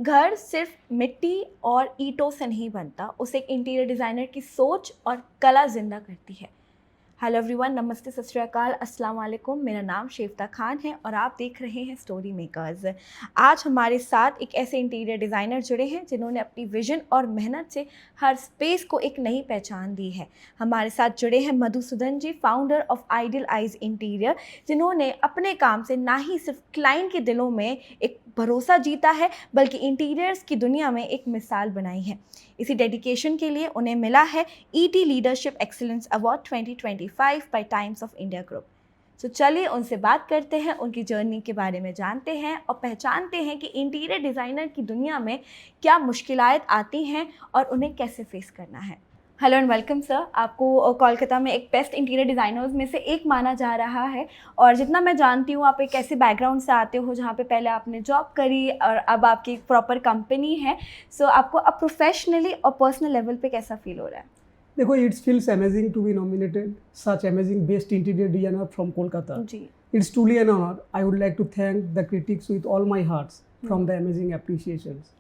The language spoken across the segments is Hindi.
घर सिर्फ मिट्टी और ईंटों से नहीं बनता, उसे एक इंटीरियर डिज़ाइनर की सोच और कला जिंदा करती है। हेलो एवरीवन, नमस्ते, सत श्री अकाल, अस्सलाम वालेकुम। मेरा नाम शेफ्ता खान है और आप देख रहे हैं स्टोरी मेकर्स। आज हमारे साथ एक ऐसे इंटीरियर डिज़ाइनर जुड़े हैं जिन्होंने अपनी विजन और मेहनत से हर स्पेस को एक नई पहचान दी है। हमारे साथ जुड़े हैं Madhusudan ji, founder of Ideal Eyes Interior, जिन्होंने अपने काम से ना ही सिर्फ क्लाइंट के दिलों में एक भरोसा जीता है बल्कि इंटीरियर्स की दुनिया में एक मिसाल बनाई है। इसी डेडिकेशन के लिए उन्हें मिला है ET leadership excellence award 2025 by Times of India group. तो चलिए उनसे बात करते हैं, उनकी जर्नी के बारे में जानते हैं और पहचानते हैं कि इंटीरियर डिज़ाइनर की दुनिया में क्या मुश्किलात आती हैं और उन्हें कैसे फेस करना है। Hello and welcome sir. आपको कोलकाता में एक बेस्ट इंटीरियर डिज़ाइनर्स में से एक माना जा रहा है और जितना मैं जानती हूँ आप एक ऐसे बैकग्राउंड से आते हो जहाँ पे पहले आपने जॉब करी और अब आपकी एक प्रॉपर कंपनी है। सो आपको अब प्रोफेशनली और पर्सनल लेवल पे कैसा फील हो रहा है? देखो, it's feels amazing to be nominated such amazing best interior designer from Kolkata. जी, it's truly an honour. I would like to thank the critics with all my hearts from the amazing appreciations.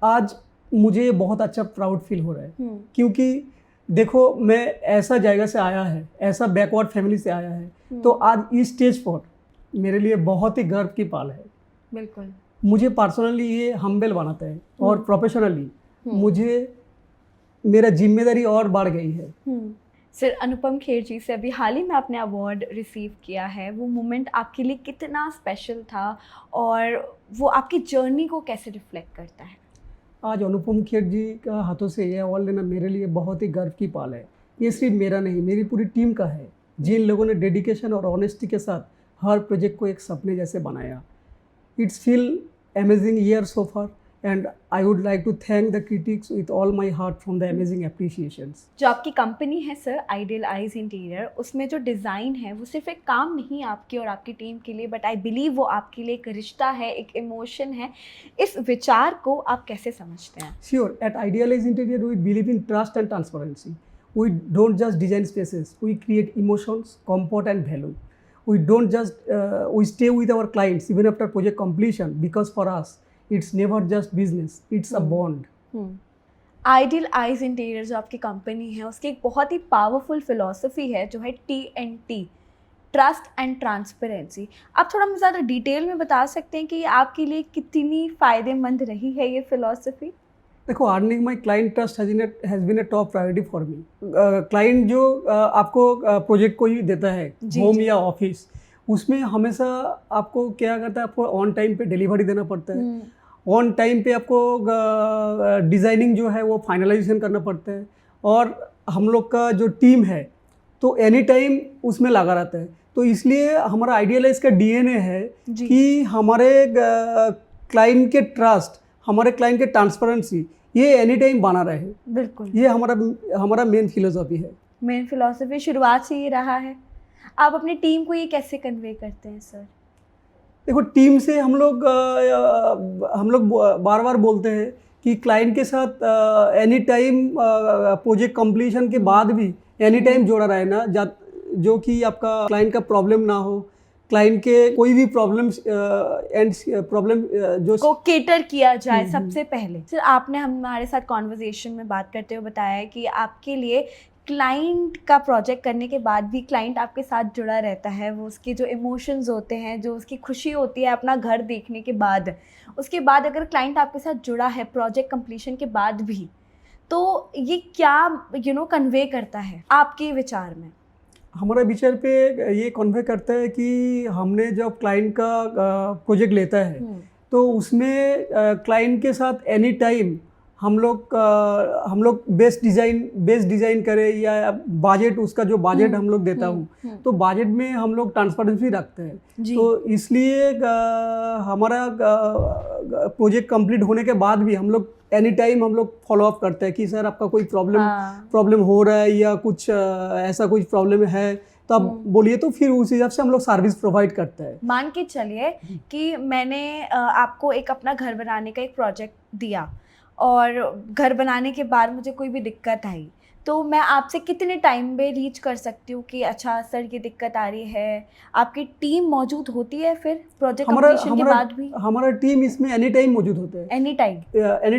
आज मुझे बहुत अच्छा प्राउड फील हो रहा है क्योंकि देखो, मैं ऐसा जगह से आया है, ऐसा बैकवर्ड फैमिली से आया है, तो आज इस स्टेज पर मेरे लिए बहुत ही गर्व की पल है। बिल्कुल। मुझे पर्सनली ये हम्बल बनाता है और प्रोफेशनली मुझे मेरा जिम्मेदारी और बढ़ गई है। सर, अनुपम खेर जी से अभी हाल ही में आपने अवार्ड रिसीव किया है, वो मोमेंट आपके लिए कितना स्पेशल था और वो आपकी जर्नी को कैसे रिफ्लेक्ट करता है? आज अनुपम खेर जी का हाथों से ये अवार्ड लेना मेरे लिए बहुत ही गर्व की पल है। ये सिर्फ मेरा नहीं, मेरी पूरी टीम का है, जिन लोगों ने डेडिकेशन और ऑनेस्टी के साथ हर प्रोजेक्ट को एक सपने जैसे बनाया। It's feel amazing year so far and I would like to thank the critics with all my heart from the amazing appreciations. जो आपकी कंपनी है सर, आइडियल आइज इंटीरियर, उसमें जो डिज़ाइन है वो सिर्फ एक काम नहीं आपकी और आपकी टीम के लिए, बट आई बिलीव वो आपके लिए एक रिश्ता है, एक इमोशन है। इस विचार को आप कैसे समझते हैं? Sure, at Idealize Interior, we believe in trust and transparency. We don't just design spaces, we create emotions, comfort, and value. We don't just, we stay with our clients even after project completion because for us, it's never just business, it's a bond. Ideal Eyes interior जो आपकी कंपनी है, उसकी एक बहुत ही पावरफुल फिलॉसफी है जो है TNT, ट्रस्ट एंड ट्रांसपेरेंसी। आप थोड़ा मुझे ज़्यादा डिटेल में बता सकते हैं कि ये आपके लिए कितनी फ़ायदेमंद रही है ये फिलॉसफी? देखो, earning my client trust has been a top priority for me. Client जो आपको प्रोजेक्ट को ही देता है, होम या ऑफिस, उसमें हमेशा आपको क्या करता है, आपको ऑन टाइम पे डिलीवरी देना पड़ता है, ऑन टाइम पे आपको डिज़ाइनिंग जो है वो फाइनलाइजेशन करना पड़ता है, और हम लोग का जो टीम है तो एनी टाइम उसमें लगा रहता है। तो इसलिए हमारा आइडियलाइज का DNA है कि हमारे क्लाइंट के ट्रस्ट, हमारे क्लाइंट के ट्रांसपेरेंसी ये एनी टाइम बना रहे। बिल्कुल, ये हमारा मेन फिलोसफी है। मेन फिलॉसफी शुरुआत से ये रहा है। आप अपनी टीम को ये कैसे कन्वे करते हैं सर? देखो, टीम से हम लोग बार बार बोलते हैं कि क्लाइंट के साथ एनी टाइम प्रोजेक्ट कंप्लीशन के बाद भी एनी टाइम जोड़ा रहे ना, जो कि आपका क्लाइंट का प्रॉब्लम ना हो, क्लाइंट के कोई भी प्रॉब्लम जो को केटर किया जाए सबसे पहले। सर, आपने हमारे साथ कॉन्वर्जेशन में बात करते हुए बताया है कि आपके लिए क्लाइंट का प्रोजेक्ट करने के बाद भी क्लाइंट आपके साथ जुड़ा रहता है, वो उसके जो इमोशंस होते हैं, जो उसकी खुशी होती है अपना घर देखने के बाद, उसके बाद अगर क्लाइंट आपके साथ जुड़ा है प्रोजेक्ट कंप्लीशन के बाद भी, तो ये क्या कन्वे करता है आपके विचार में? हमारा विचार पे ये कन्वे करता है कि हमने जब क्लाइंट का प्रोजेक्ट लेता है तो उसमें क्लाइंट के साथ एनी टाइम हम लोग बेस्ट डिज़ाइन करें, या बजट, उसका जो बजट हम लोग देता हूँ तो बजट में हम लोग ट्रांसपेरेंसी रखते हैं। तो इसलिए हमारा प्रोजेक्ट कंप्लीट होने के बाद भी हम लोग एनी टाइम हम लोग फॉलो अप करते हैं कि सर आपका कोई प्रॉब्लम हो रहा है या कुछ ऐसा कुछ प्रॉब्लम है तो आप बोलिए, तो फिर उस हिसाब से हम लोग सर्विस प्रोवाइड करते हैं। मान के चलिए कि मैंने आपको एक अपना घर बनाने का एक प्रोजेक्ट दिया और घर बनाने के बाद मुझे कोई भी दिक्कत आई, तो मैं आपसे कितने टाइम में रीच कर सकती हूँ कि अच्छा सर ये दिक्कत आ रही है? आपकी टीम मौजूद होती है फिर प्रोजेक्ट कंप्लीशन के बाद भी? हमारा टीम इसमें एनी टाइम मौजूद होता है। एनी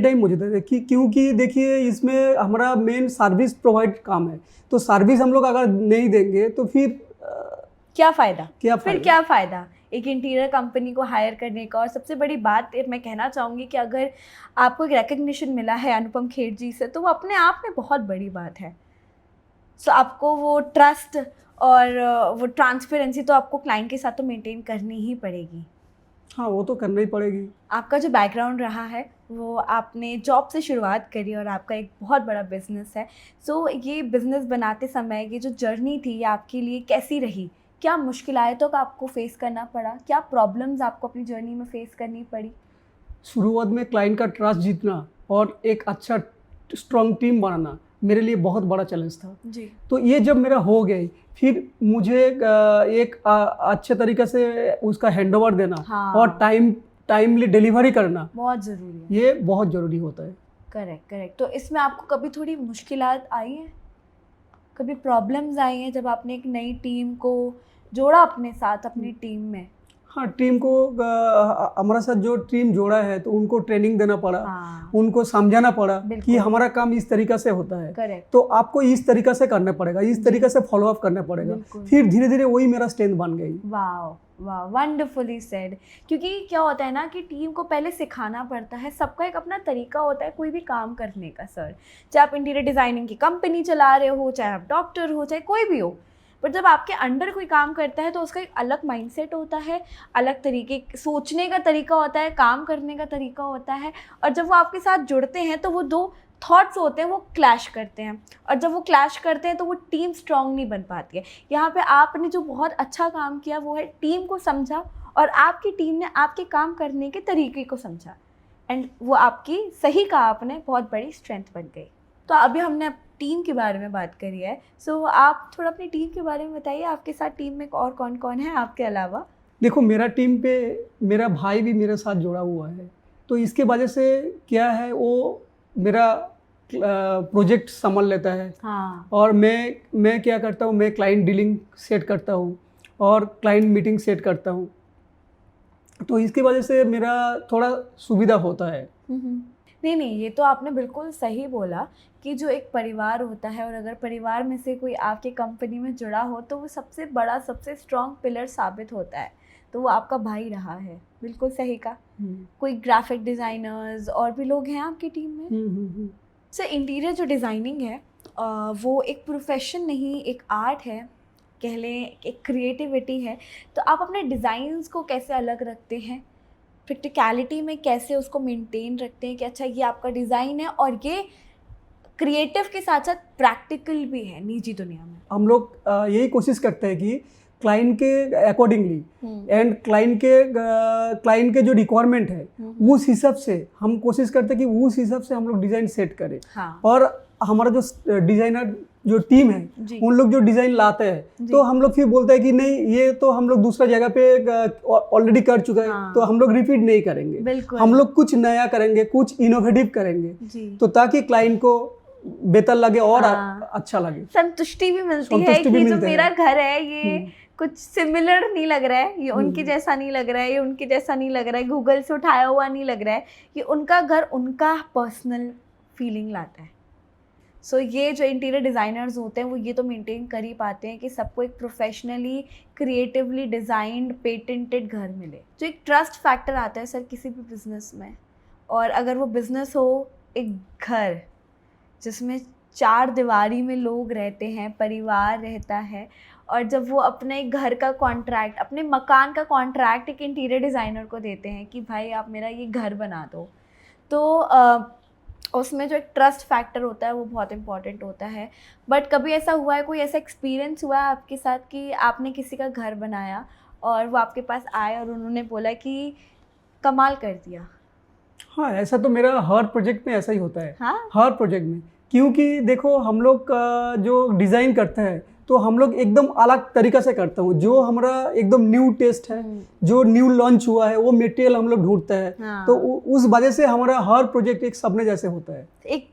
टाइम मौजूद है क्योंकि देखिए इसमें हमारा मेन सर्विस प्रोवाइड काम है, तो सर्विस हम लोग अगर नहीं देंगे तो फिर क्या फ़ायदा? फिर क्या फ़ायदा एक इंटीरियर कंपनी को हायर करने का? और सबसे बड़ी बात मैं कहना चाहूँगी कि अगर आपको एक रिकग्निशन मिला है अनुपम खेर जी से, तो वो अपने आप में बहुत बड़ी बात है। सो आपको वो ट्रस्ट और वो ट्रांसपेरेंसी तो आपको क्लाइंट के साथ तो मेंटेन करनी ही पड़ेगी। हाँ, वो तो करना ही पड़ेगी। आपका जो बैकग्राउंड रहा है वो आपने जॉब से शुरुआत करी और आपका एक बहुत बड़ा बिजनेस है। सो ये बिज़नेस बनाते समय ये जो जर्नी थी ये आपके लिए कैसी रही? क्या मुश्किलातों का आपको फेस करना पड़ा? क्या प्रॉब्लम्स आपको अपनी जर्नी में फेस करनी पड़ी? शुरुआत में क्लाइंट का ट्रस्ट जीतना और एक अच्छा स्ट्रॉन्ग टीम बनाना मेरे लिए बहुत बड़ा चैलेंज था जी। तो ये जब मेरा हो गई, फिर मुझे एक अच्छे तरीके से उसका हैंडओवर देना, हाँ। और टाइमली डिलीवरी करना बहुत ज़रूरी है। ये बहुत ज़रूरी होता है। करेक्ट। तो इसमें आपको कभी थोड़ी मुश्किलात आई हैं? कभी प्रॉब्लम्स आई हैं जब आपने एक नई टीम को जोड़ा अपने साथ अपनी टीम में? हाँ, टीम को हमारे साथ जो टीम जोड़ा है तो उनको ट्रेनिंग देना पड़ा। हाँ। उनको समझाना पड़ा कि हमारा काम इस तरीक़ा से होता है। करेक्ट। तो आपको इस तरीक़ा से करना पड़ेगा, इस तरीक़े से फॉलो अप करना पड़ेगा। फिर धीरे धीरे वही मेरा स्ट्रेंथ बन गई। वाह, वंडरफुली सेड। क्योंकि क्या होता है ना कि टीम को पहले सिखाना पड़ता है, सबका एक अपना तरीका होता है कोई भी काम करने का सर। चाहे आप इंटीरियर डिज़ाइनिंग की कंपनी चला रहे हो, चाहे आप डॉक्टर हो, चाहे कोई भी हो, पर जब आपके अंडर कोई काम करता है तो उसका एक अलग माइंडसेट होता है, अलग तरीके सोचने का तरीका होता है, काम करने का तरीका होता है। और जब वो आपके साथ जुड़ते हैं तो वो दो थॉट्स होते हैं वो क्लैश करते हैं, और जब वो क्लैश करते हैं तो वो टीम स्ट्रांग नहीं बन पाती है। यहाँ पे आपने जो बहुत अच्छा काम किया वो है टीम को समझा, और आपकी टीम ने आपके काम करने के तरीके को समझा, एंड वो आपकी, सही कहा आपने, बहुत बड़ी स्ट्रेंथ बन गई। तो अभी हमने टीम के बारे में बात करी है, सो आप थोड़ा अपनी टीम के बारे में बताइए। आपके साथ टीम में और कौन कौन है आपके अलावा? देखो, मेरा टीम पे मेरा भाई भी मेरे साथ जुड़ा हुआ है, तो इसके वजह से क्या है, वो मेरा प्रोजेक्ट संभाल लेता है। हाँ। और मैं क्या करता हूँ, मैं क्लाइंट डीलिंग सेट करता हूँ और क्लाइंट मीटिंग सेट करता हूँ, तो इसकी वजह से मेरा थोड़ा सुविधा होता है। नहीं, ये तो आपने बिल्कुल सही बोला कि जो एक परिवार होता है, और अगर परिवार में से कोई आपके कंपनी में जुड़ा हो तो वो सबसे बड़ा, सबसे स्ट्रॉन्ग पिलर साबित होता है, तो वो आपका भाई रहा है। बिल्कुल सही कहा। कोई ग्राफिक डिज़ाइनर्स और भी लोग हैं आपकी टीम में? सर, इंटीरियर जो डिज़ाइनिंग है वो एक प्रोफेशन नहीं, एक आर्ट है, कह लें एक क्रिएटिविटी है। तो आप अपने डिज़ाइंस को कैसे अलग रखते हैं? प्रैक्टिकलिटी में कैसे उसको मेंटेन रखते हैं कि अच्छा ये आपका डिज़ाइन है और ये क्रिएटिव के साथ साथ प्रैक्टिकल भी है निजी दुनिया में? हम लोग यही कोशिश करते हैं कि क्लाइंट के अकॉर्डिंगली एंड क्लाइंट के जो रिक्वायरमेंट है उस हिसाब से हम कोशिश करते हैं कि उस हिसाब से हम लोग डिज़ाइन सेट करें। हाँ। और हमारा जो डिज़ाइनर जो टीम है उन लोग जो डिज़ाइन लाते हैं तो हम लोग फिर बोलते हैं कि नहीं, ये तो हम लोग दूसरा जगह पे ऑलरेडी कर चुके हैं। हाँ। तो हम लोग रिपीट नहीं करेंगे, हम लोग कुछ नया करेंगे, कुछ इनोवेटिव करेंगे, तो ताकि क्लाइंट को बेहतर लगे और अच्छा लगे, संतुष्टि भी मिलती है कि जो मेरा घर है ये कुछ सिमिलर नहीं लग रहा है, ये उनके जैसा नहीं लग रहा है, ये उनके जैसा नहीं लग रहा है, गूगल से उठाया हुआ नहीं लग रहा है, ये उनका घर, उनका पर्सनल फीलिंग लाता है। सो ये जो इंटीरियर डिज़ाइनर्स होते हैं वो ये तो मेंटेन कर ही पाते हैं कि सबको एक प्रोफेशनली, क्रिएटिवली डिज़ाइंड, पेटेंटेड घर मिले। जो एक ट्रस्ट फैक्टर आता है सर किसी भी बिज़नेस में, और अगर वो बिज़नेस हो एक घर जिसमें 4 दीवारी में लोग रहते हैं, परिवार रहता है, और जब वो अपने घर का कॉन्ट्रैक्ट, अपने मकान का कॉन्ट्रैक्ट एक इंटीरियर डिज़ाइनर को देते हैं कि भाई आप मेरा ये घर बना दो, तो उसमें जो एक ट्रस्ट फैक्टर होता है वो बहुत इम्पॉर्टेंट होता है। बट कभी ऐसा हुआ है, कोई ऐसा एक्सपीरियंस हुआ है आपके साथ कि आपने किसी का घर बनाया और वो आपके पास आए और उन्होंने बोला कि कमाल कर दिया? हाँ, ऐसा तो मेरा हर प्रोजेक्ट में ऐसा ही होता है। हाँ? हर प्रोजेक्ट में, क्योंकि देखो हम लोग जो डिज़ाइन करते हैं तो हम लोग एकदम अलग तरीका से करते हैं। जो हमारा एकदम न्यू टेस्ट है, जो न्यू लॉन्च हुआ है, वो मटेरियल हम लोग ढूंढते हैं। हाँ। तो उस वजह से हमारा हर प्रोजेक्ट एक सपने जैसे होता है।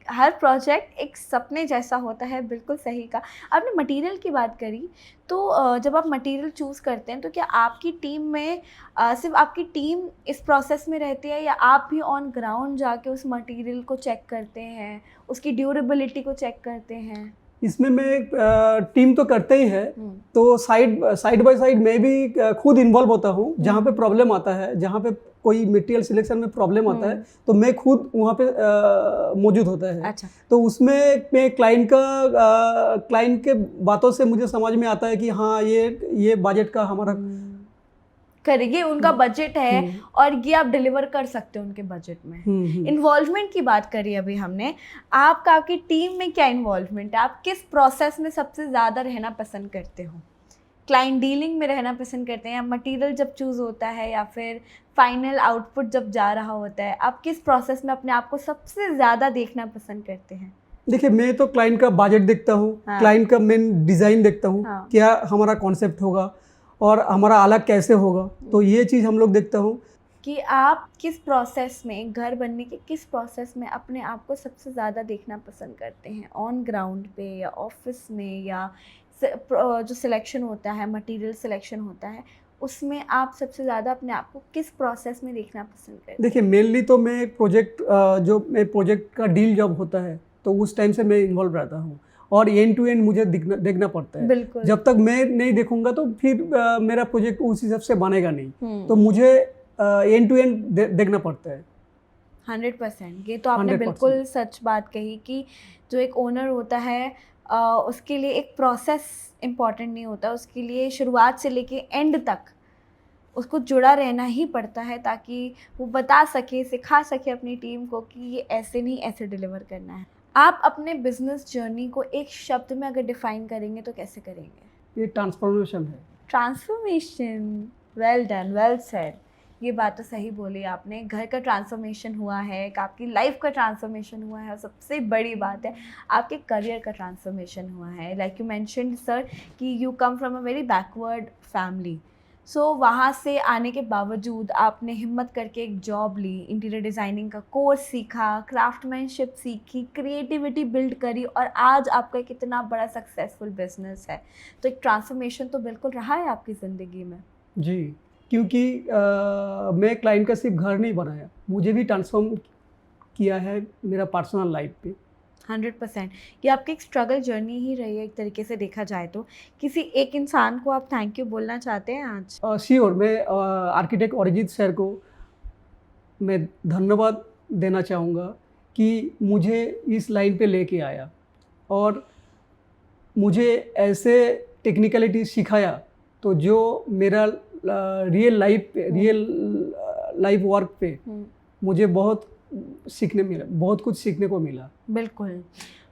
हर प्रोजेक्ट एक सपने जैसा होता है, बिल्कुल सही कहा आपने। मटेरियल की बात करी, तो जब आप मटेरियल चूज़ करते हैं तो क्या आपकी टीम में सिर्फ आपकी टीम इस प्रोसेस में रहती है, या आप भी ऑन ग्राउंड जाके उस मटेरियल को चेक करते हैं, उसकी ड्यूरेबिलिटी को चेक करते हैं? इसमें मैं टीम तो करते ही है, तो साइड बाय साइड मैं भी खुद इन्वॉल्व होता हूँ। जहाँ पे प्रॉब्लम आता है, जहाँ पे कोई मटेरियल सिलेक्शन में प्रॉब्लम आता है, तो मैं खुद वहाँ पे मौजूद होता है। अच्छा। तो उसमें मैं क्लाइंट के बातों से मुझे समझ में आता है कि हाँ ये बजट का हमारा करेंगे, उनका बजट है और ये आप डिलीवर कर सकते हो उनके बजट में। इन्वॉल्वमेंट की बात करी अभी हमने, आपकी टीम में क्या इन्वॉल्वमेंट है? आप किस प्रोसेस में सबसे ज़्यादा रहना पसंद करते हो? क्लाइंट डीलिंग में रहना पसंद करते हैं, या मटेरियल जब चूज़ होता है, या फिर फाइनल आउटपुट जब जा रहा होता है, आप किस प्रोसेस में अपने आप को सबसे ज़्यादा देखना पसंद करते हैं? देखिए, मैं तो क्लाइंट का बजट देखता हूँ, क्लाइंट का मेन डिज़ाइन देखता हूँ, क्या हमारा कॉन्सेप्ट होगा और हमारा अलग कैसे होगा, तो ये चीज़ हम लोग देखता हूँ। कि आप किस प्रोसेस में, घर बनने के किस प्रोसेस में अपने आप को सबसे ज़्यादा देखना पसंद करते हैं? ऑन ग्राउंड पे, या ऑफिस में, या जो सिलेक्शन होता है, मटेरियल सिलेक्शन होता है, उसमें आप सबसे ज़्यादा अपने आप को किस प्रोसेस में देखना पसंद करते हैं? देखिए, मेनली तो मैं प्रोजेक्ट का डील जब होता है तो उस टाइम से मैं इन्वॉल्व रहता हूँ, और एंड टू एंड मुझे देखना पड़ता है। बिल्कुल। जब तक मैं नहीं देखूंगा तो फिर मेरा प्रोजेक्ट उस हिसाब से बनेगा नहीं। तो मुझे एंड टू एंड देखना पड़ता है। 100%। ये तो आपने 100%। बिल्कुल सच बात कही कि जो एक ओनर होता है उसके लिए एक प्रोसेस इम्पॉर्टेंट नहीं होता, उसके लिए शुरुआत से लेके एंड तक उसको जुड़ा रहना ही पड़ता है, ताकि वो बता सके, सिखा सके अपनी टीम को कि ये ऐसे नहीं, ऐसे डिलीवर करना है। आप अपने बिजनेस जर्नी को एक शब्द में अगर डिफाइन करेंगे तो कैसे करेंगे? ये ट्रांसफॉर्मेशन है। Transformation, well done, well said. ये बात तो सही बोली आपने। घर का ट्रांसफॉर्मेशन हुआ है, आपकी लाइफ का ट्रांसफॉर्मेशन हुआ है, और सबसे बड़ी बात है आपके करियर का ट्रांसफॉर्मेशन हुआ है। लाइक यू मैंशनड सर कि you come from a very backward family, so वहाँ से आने के बावजूद आपने हिम्मत करके एक जॉब ली, इंटीरियर डिज़ाइनिंग का कोर्स सीखा, क्राफ्टमैनशिप सीखी, क्रिएटिविटी बिल्ड करी, और आज आपका कितना बड़ा सक्सेसफुल बिजनेस है। तो एक ट्रांसफॉर्मेशन तो बिल्कुल रहा है आपकी ज़िंदगी में। जी, क्योंकि मैं क्लाइंट का सिर्फ घर नहीं बनाया, मुझे भी ट्रांसफॉर्म किया है मेरा पर्सनल लाइफ पे। 100%। ये आपकी एक स्ट्रगल जर्नी ही रही है एक तरीके से देखा जाए तो। किसी एक इंसान को आप थैंक यू बोलना चाहते हैं आज? श्योर, मैं आर्किटेक्ट अरिजीत सर को मैं धन्यवाद देना चाहूँगा कि मुझे इस लाइन पे लेके आया और मुझे ऐसे टेक्निकलिटी सिखाया, तो जो मेरा रियल लाइफ वर्क पे मुझे बहुत कुछ सीखने को मिला। बिल्कुल।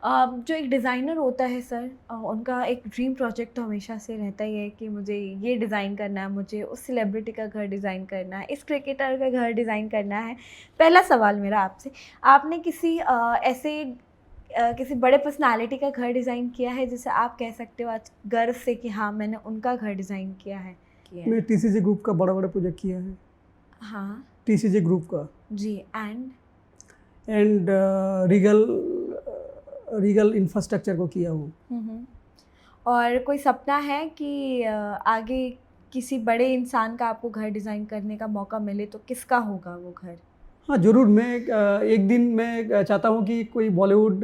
जो एक डिज़ाइनर होता है सर, उनका एक ड्रीम प्रोजेक्ट तो हमेशा से रहता ही है कि मुझे ये डिज़ाइन करना है, मुझे उस सेलिब्रिटी का घर डिज़ाइन करना है, इस क्रिकेटर का घर डिज़ाइन करना है। पहला सवाल मेरा आपसे, आपने किसी बड़े पर्सनालिटी का घर डिज़ाइन किया है जिसे आप कह सकते हो आज गर्व से कि हाँ मैंने उनका घर डिज़ाइन किया है? मैं टीसीजे ग्रुप का बड़ा प्रोजेक्ट किया है। हाँ, टीसीजे ग्रुप का जी। एंड रीगल इंफ्रास्ट्रक्चर को किया हूँ। और कोई सपना है कि आगे किसी बड़े इंसान का आपको घर डिज़ाइन करने का मौका मिले तो किसका होगा वो घर? हाँ ज़रूर, मैं एक दिन मैं चाहता हूँ कि कोई बॉलीवुड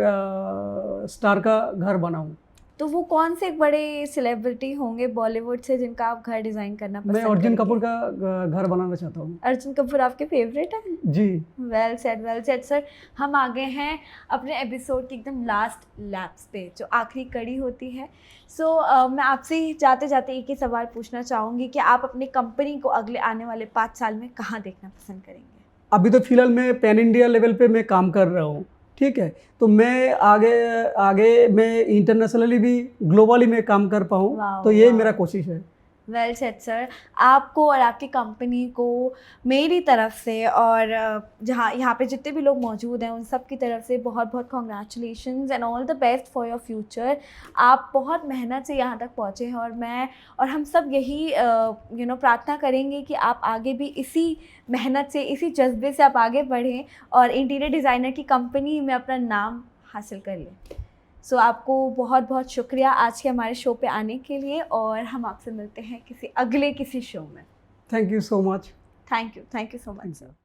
स्टार का घर बनाऊँ। तो वो कौन से एक बड़े सेलिब्रिटी होंगे बॉलीवुड से जिनका आप घर डिज़ाइन करना पसंद करेंगे? मैं अर्जुन कपूर का घर बनाना चाहता हूँ। अर्जुन कपूर आपके फेवरेट है? जी। Well said sir. हम आ गए हैं अपने एपिसोड की एकदम लास्ट लैप्स पे, जो आखिरी कड़ी होती है। मैं आपसे जाते जाते एक ही सवाल पूछना चाहूँगी कि आप अपनी कंपनी को अगले आने वाले 5 साल में कहाँ देखना पसंद करेंगे? अभी तो फिलहाल मैं पैन इंडिया लेवल पे मैं काम कर रहा हूँ, ठीक है, तो मैं आगे मैं इंटरनेशनली भी ग्लोबली में काम कर पाऊँ, तो ये मेरा कोशिश है। Well said sir. आपको और आपकी कंपनी को मेरी तरफ से और जहाँ यहाँ पे जितने भी लोग मौजूद हैं उन सब की तरफ से बहुत बहुत congratulations and all the best for your future. आप बहुत मेहनत से यहाँ तक पहुँचे हैं और मैं और हम सब यही प्रार्थना करेंगे कि आप आगे भी इसी मेहनत से, इसी जज्बे से आप आगे बढ़ें और इंटीरियर डिज़ाइनर की कंपनी में अपना नाम हासिल कर लें। सो आपको बहुत बहुत शुक्रिया आज के हमारे शो पे आने के लिए और हम आपसे मिलते हैं किसी शो में। Thank you so much. Thank you so much sir.